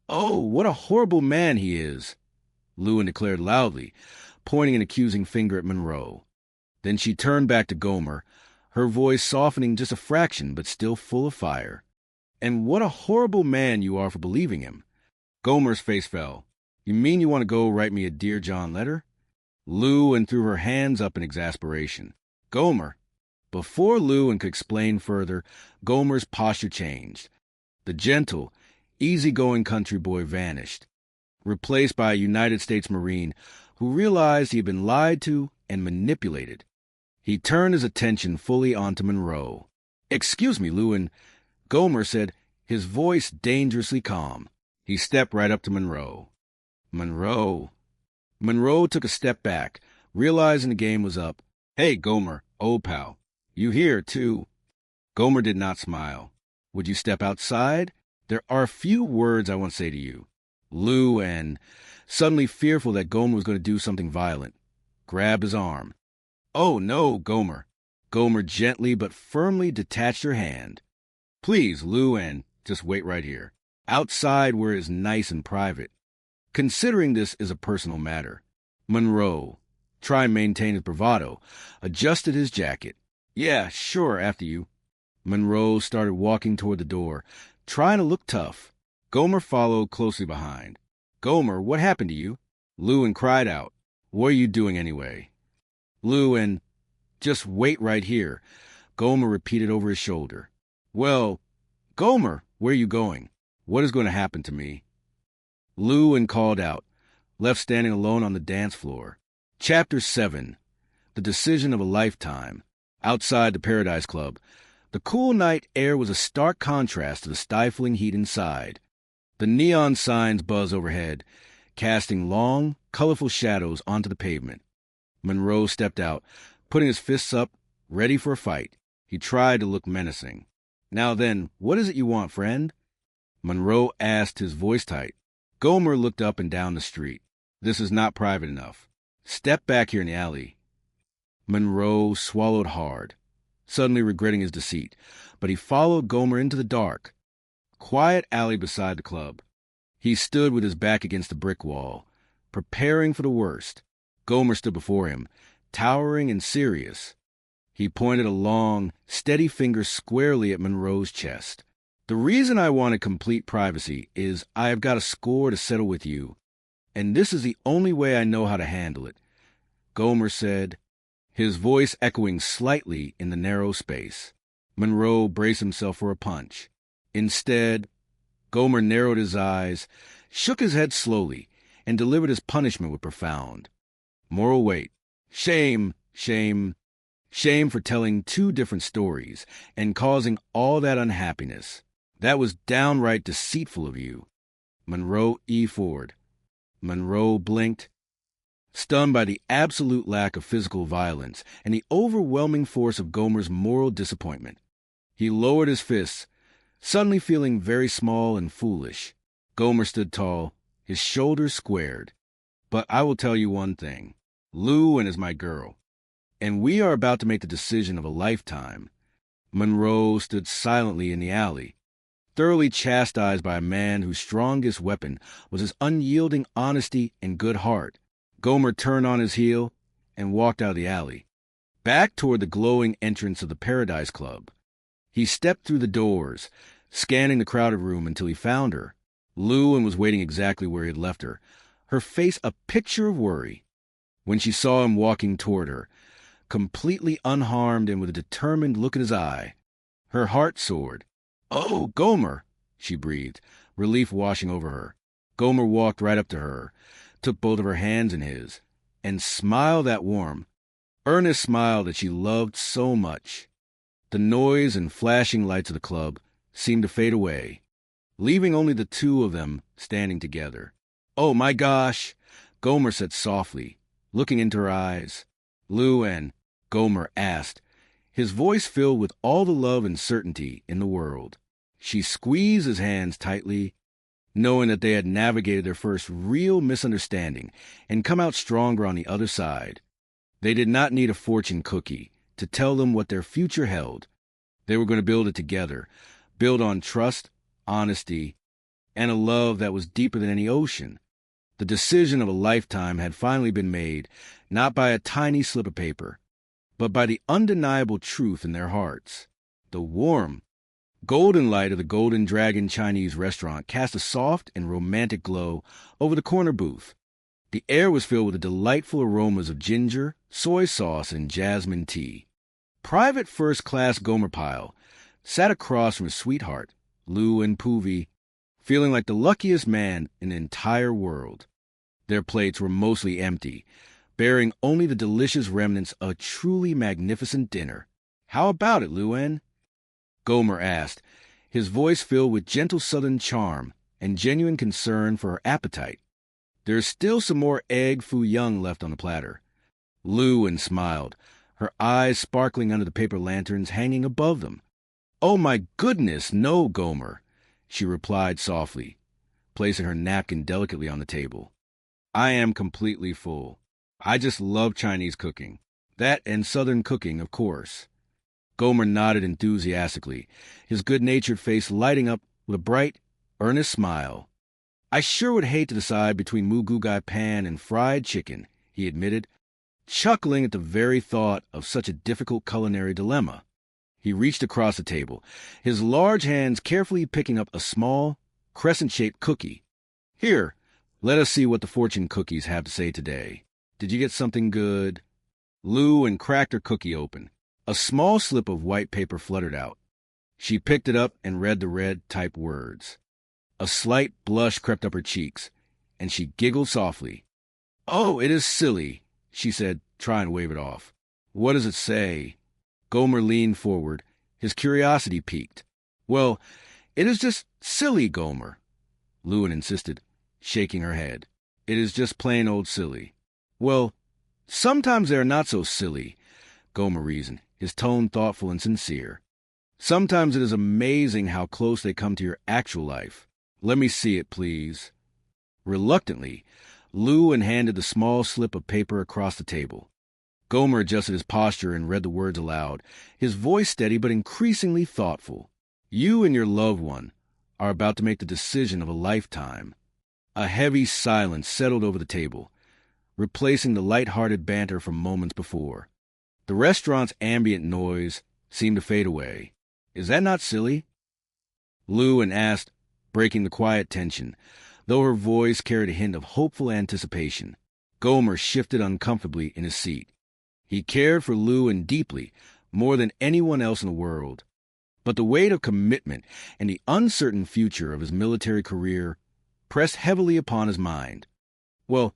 Oh, what a horrible man he is, Lewin declared loudly, pointing an accusing finger at Monroe. Then she turned back to Gomer, her voice softening just a fraction but still full of fire. And what a horrible man you are for believing him. Gomer's face fell. You mean you want to go write me a Dear John letter? Lewin threw her hands up in exasperation. Gomer. Before Lewin could explain further, Gomer's posture changed. The gentle, easygoing country boy vanished, replaced by a United States Marine who realized he had been lied to and manipulated. He turned his attention fully onto Monroe. Excuse me, Lewin, Gomer said, his voice dangerously calm. He stepped right up to Monroe. Monroe. Monroe took a step back, realizing the game was up. Hey, Gomer, old pal. You here, too? Gomer did not smile. Would you step outside? There are a few words I want to say to you. Lewin, suddenly fearful that Gomer was going to do something violent, grabbed his arm. Oh, no, Gomer. Gomer gently but firmly detached her hand. Please, Lewin, just wait right here. Outside where it's nice and private. Considering this is a personal matter. Monroe, trying to maintain his bravado, adjusted his jacket. Yeah, sure, after you. Monroe started walking toward the door, trying to look tough. Gomer followed closely behind. Gomer, what happened to you? Lewin cried out. What are you doing anyway? Lewin, just wait right here, Gomer repeated over his shoulder. Well, Gomer, where are you going? What is going to happen to me? Lewin called out, left standing alone on the dance floor. Chapter 7. The Decision of a Lifetime. Outside the Paradise Club, the cool night air was a stark contrast to the stifling heat inside. The neon signs buzzed overhead, casting long, colorful shadows onto the pavement. Monroe stepped out, putting his fists up, ready for a fight. He tried to look menacing. Now then, what is it you want, friend? Monroe asked, his voice tight. Gomer looked up and down the street. This is not private enough. Step back here in the alley. Monroe swallowed hard, suddenly regretting his deceit, but he followed Gomer into the dark, quiet alley beside the club. He stood with his back against the brick wall, preparing for the worst. Gomer stood before him, towering and serious. He pointed a long, steady finger squarely at Monroe's chest. The reason I wanted complete privacy is I have got a score to settle with you, and this is the only way I know how to handle it, Gomer said, his voice echoing slightly in the narrow space. Monroe braced himself for a punch. Instead, Gomer narrowed his eyes, shook his head slowly, and delivered his punishment with profound moral weight. Shame, shame, shame for telling two different stories and causing all that unhappiness. That was downright deceitful of you. Monroe E. Ford. Monroe blinked, stunned by the absolute lack of physical violence and the overwhelming force of Gomer's moral disappointment. He lowered his fists, suddenly feeling very small and foolish. Gomer stood tall, his shoulders squared. But I will tell you one thing. Lewin is my girl, and we are about to make the decision of a lifetime. Monroe stood silently in the alley, thoroughly chastised by a man whose strongest weapon was his unyielding honesty and good heart. Gomer turned on his heel and walked out of the alley, back toward the glowing entrance of the Paradise Club. He stepped through the doors, scanning the crowded room until he found her. Lewin was waiting exactly where he had left her, her face a picture of worry. When she saw him walking toward her, completely unharmed and with a determined look in his eye, her heart soared. "Oh, Gomer," she breathed, relief washing over her. Gomer walked right up to her, took both of her hands in his, and smiled that warm, earnest smile that she loved so much. The noise and flashing lights of the club seemed to fade away, leaving only the two of them standing together. "Oh, my gosh," Gomer said softly, looking into her eyes. "Lewin," Gomer asked, his voice filled with all the love and certainty in the world. She squeezed his hands tightly, knowing that they had navigated their first real misunderstanding and come out stronger on the other side. They did not need a fortune cookie to tell them what their future held. They were going to build it together, build on trust, honesty, and a love that was deeper than any ocean. The decision of a lifetime had finally been made, not by a tiny slip of paper, but by the undeniable truth in their hearts. The warm, golden light of the Golden Dragon Chinese restaurant cast a soft and romantic glow over the corner booth. The air was filled with the delightful aromas of ginger, soy sauce, and jasmine tea. Private First Class Gomer-Pyle sat across from his sweetheart, Lou and Poovy, feeling like the luckiest man in the entire world. Their plates were mostly empty, bearing only the delicious remnants of a truly magnificent dinner. "How about it, Lou-en?" Gomer asked, his voice filled with gentle southern charm and genuine concern for her appetite. "There's still some more egg foo young left on the platter." Lou-en smiled, her eyes sparkling under the paper lanterns hanging above them. "Oh, my goodness, no, Gomer," she replied softly, placing her napkin delicately on the table. "I am completely full. I just love Chinese cooking. That and Southern cooking, of course." Gomer nodded enthusiastically, his good-natured face lighting up with a bright, earnest smile. "I sure would hate to decide between moo goo gai pan and fried chicken," he admitted, chuckling at the very thought of such a difficult culinary dilemma. He reached across the table, his large hands carefully picking up a small, crescent-shaped cookie. "Here, let us see what the fortune cookies have to say today. Did you get something good?" Lou-en cracked her cookie open. A small slip of white paper fluttered out. She picked it up and read the red-typed words. A slight blush crept up her cheeks, and she giggled softly. "Oh, it is silly," she said, trying to wave it off. "What does it say?" Gomer leaned forward, his curiosity piqued. "Well, it is just silly, Gomer," Lou-en insisted, shaking her head. "It is just plain old silly." "Well, sometimes they are not so silly," Gomer reasoned, his tone thoughtful and sincere. "Sometimes it is amazing how close they come to your actual life. Let me see it, please." Reluctantly, Lou-en handed the small slip of paper across the table. Gomer adjusted his posture and read the words aloud, his voice steady but increasingly thoughtful. "You and your loved one are about to make the decision of a lifetime." A heavy silence settled over the table, replacing the light-hearted banter from moments before. The restaurant's ambient noise seemed to fade away. "Is that not silly?" Lou-en asked, breaking the quiet tension, though her voice carried a hint of hopeful anticipation. Gomer shifted uncomfortably in his seat. He cared for Lou-en deeply, more than anyone else in the world. But the weight of commitment and the uncertain future of his military career pressed heavily upon his mind. "Well,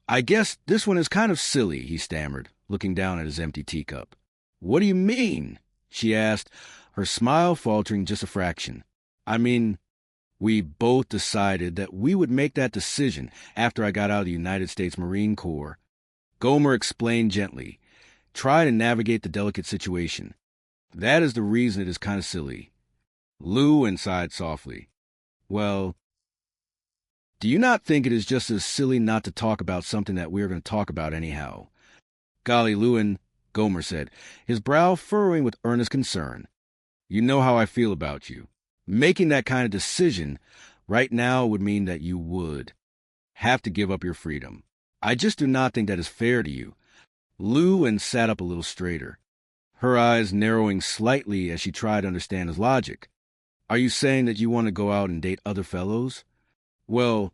I guess this one is kind of silly," he stammered, looking down at his empty teacup. "What do you mean?" she asked, her smile faltering just a fraction. "I mean, we both decided that we would make that decision after I got out of the United States Marine Corps." Gomer explained gently, trying to navigate the delicate situation. "That is the reason it is kind of silly." Lou-en sighed softly. "Well, do you not think it is just as silly not to talk about something that we are going to talk about anyhow?" "Golly, Lou-en," Gomer said, his brow furrowing with earnest concern. "You know how I feel about you. Making that kind of decision right now would mean that you would have to give up your freedom. I just do not think that is fair to you." Lou-en sat up a little straighter, her eyes narrowing slightly as she tried to understand his logic. "Are you saying that you want to go out and date other fellows?" "Well,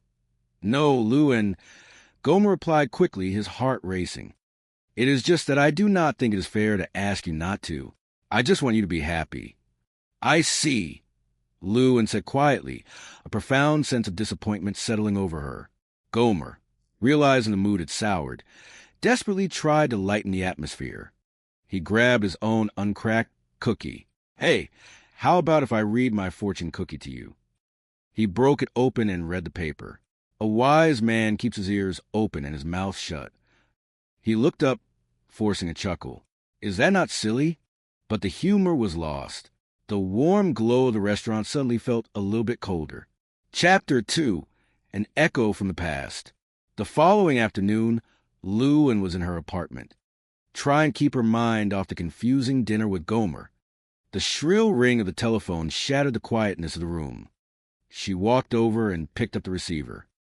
no, Lou-en," Gomer replied quickly, his heart racing. "It is just that I do not think it is fair to ask you not to. I just want you to be happy." "I see," Lou-en said quietly, a profound sense of disappointment settling over her. Gomer, realizing the mood had soured, desperately tried to lighten the atmosphere. He grabbed his own uncracked cookie. "Hey, how about if I read my fortune cookie to you?" He broke it open and read the paper. A wise man keeps his ears open and his mouth shut. He looked up, forcing a chuckle. "Is that not silly?" But the humor was lost. The warm glow of the restaurant suddenly felt a little bit colder. Chapter 2. An Echo from the Past. The following afternoon, Lou-en was in her apartment, trying to keep her mind off the confusing dinner with Gomer. The shrill ring of the telephone shattered the quietness of the room. She walked over and picked up the receiver.